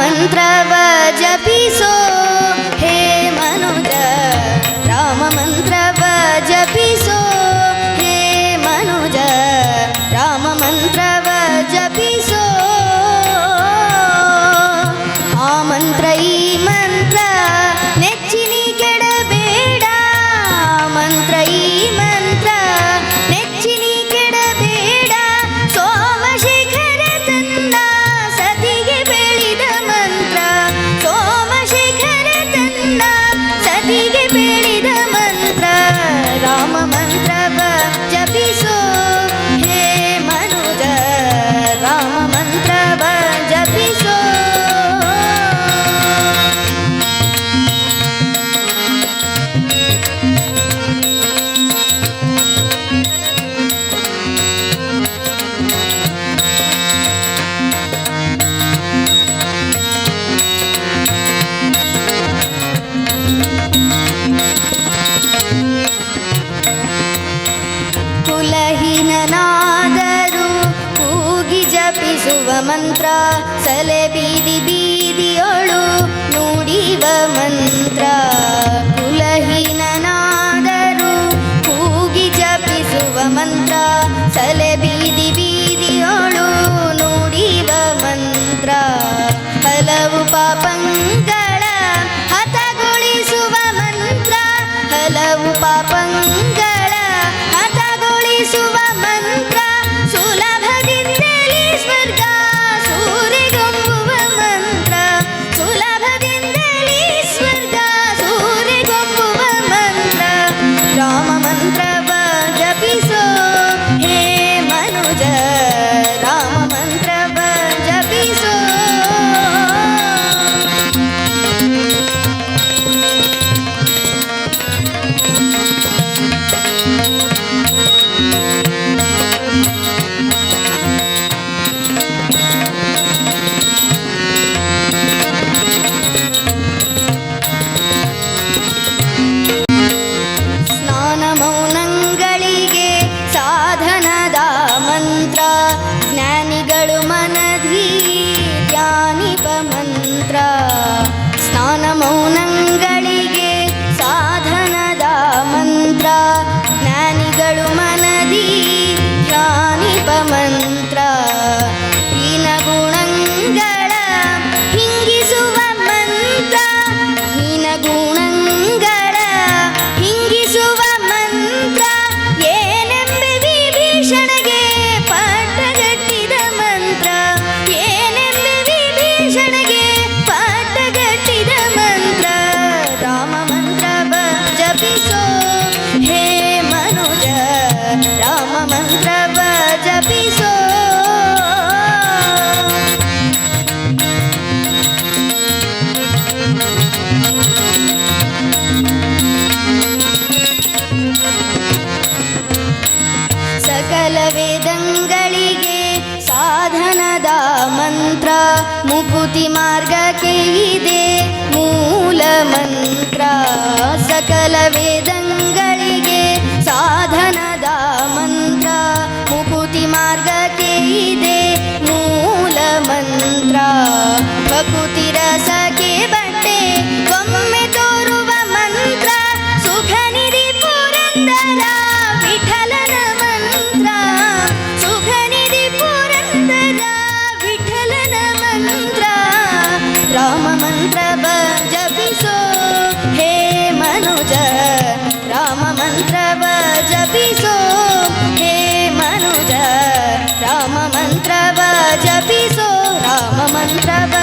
ಮಂತ್ರವ ಜಪಿಸೋ ಹೇ ಮನುಜ ರಾಮ ಮಂತ್ರವ ಜಪಿಸೋ ಹೇ ಮನುಜ ರಾಮ ಮಂತ್ರವ ಜಪಿಸೋ ಆ ಮಂತ್ರ ಈ ಮಂತ್ರ ನೆಚ್ಚಿನಿ ಕೆಡಬೇಡ ಮಂತ್ರ ಈ ಮಂತ್ರ ನೆಚ್ಚಿನಿ ಕೆಡಬೇಡ ಸೋಮಶೇಖರ ತನ್ನ ಸತಿಗೆ ಬೆಳೆದ ಮಂತ್ರ ಸೋಮಶೇಖರ ತನ್ನ ಸತಿಗೆ ಬೆಳೆದ ಮಂತ್ರ ರಾಮ ಮಂತ್ರವ ಜಪಿಸೋ ಹೇ ಮನುಜ ರಾಮ ಮಂತ್ರವ ಜಪಿಸೋ ಕುಲಹೀನನಾದರೂ ಕೂಗಿ ಜಪಿಸುವ ಮಂತ್ರ ಸಲೆ ಬೀದಿ ಬೀದಿಯೊಳು ನುಡಿವ ಮಂತ್ರ ಕುಲಹೀನನಾದರೂ ಕೂಗಿ ಜಪಿಸುವ ಮಂತ್ರ ಸಲೆ ಬೀದಿ ಬೀದಿಯೊಳು ನುಡಿವ ಮಂತ್ರ ಹಲವು ಪಾಪಂಗಳ ಹತಗೊಳಿಸುವ ಮಂತ್ರ ಹಲವು ಪಾಪಂಗಳ ಹತಗೊಳಿಸುವ ಮಂತ್ರ ಸುಲಭದಿಂದಲೇ ಸ್ವರ್ಗ ಸೂರೆಗೊಂಬುವ ಮಂತ್ರ ಸುಲಭದಿಂದಲೇ ಸ್ವರ್ಗ ಸೂರೆಗೊಂಬುವ ಮಂತ್ರ ರಾಮ ಮಂತ್ರವ ಜಪಿಸೋ ಹೇ ಮನುಜ ರಾಮ ಮಂತ್ರವ ಜಪಿಸೋ ಸ್ನಾನ ಮೌನಗಳಿಗೆ ಸಾಧನದ ಮಂತ್ರ ಜ್ಞಾನಿಗಳು ಮನಧಿ ಧ್ಯಾನಿಪ ಮಂತ್ರ ಸ್ನಾನ ಮೌನಗಳಿಗೆ ಸಾಧನದ ಮಂತ್ರ ಜ್ಞಾನಿಗಳು ಮನಧಿ ಧ್ಯಾನಿಪ ಮಂತ್ರ ಹೀನ ಗುಣಗಳ ಹಿಂಗಿಸುವ ಮಂತ್ರ ಹೀನ ಗುಣಗಳ ಹಿಂಗಿಸುವ ಮಂತ್ರ ಏನೆಂಬೆ ವಿಭೀಷಣಗೆ ಪಟ್ಟಗಟ್ಟಿದ ಮಂತ್ರ ಏನೆಂಬೆ ವಿಭೀಷಣಗೆ ಪಟ್ಟಗಟ್ಟಿದ ಮಂತ್ರ ರಾಮ ಮಂತ್ರವ ಜಪಿಸೋ ಹೇ ಮನುಜ ರಾಮ ಮಂತ್ರವ ಜಪಿಸೋ ಸಕಲ ವೇದಂಗಳಿಗೆ ಸಾಧನದ ಮಂತ್ರ ಮುಕುತಿ ಮಾರ್ಗಕ್ಕೆ ಇದೆ ಮೂಲ ಮಂತ್ರ ಸಕಲ ವೇದಂಗಳಿಗೆ ಸಾಧನದ ಮಂತ್ರ ಮುಕುತಿ ಮಾರ್ಗಕ್ಕೆ ಇದೆ ಮೂಲ ಮಂತ್ರ ಭಕುತಿ ರಸಕ್ಕೆ ಬಟ್ಟೆ ಒಮ್ಮೆ ತೋರುವ ಮಂತ್ರ ಸುಖ ನಿಧಿ ಪುರಂದರ ವಿಠಲನ ಮಂತ್ರ ಸುಖ ನಿಧಿ ಪುರಂದರ ವಿಠಲನ ಮಂತ್ರ ರಾಮ ಮಂತ್ರವ ಜಪಿಸೋ ಹೇ ಮನುಜ ರಾಮ ಮಂತ್ರವ ಜಪಿಸೋ ಹೇ ಮನುಜ ರಾಮ ಮಂತ್ರವ ಜಪಿಸೋ ರಾಮ ಮಂತ್ರವ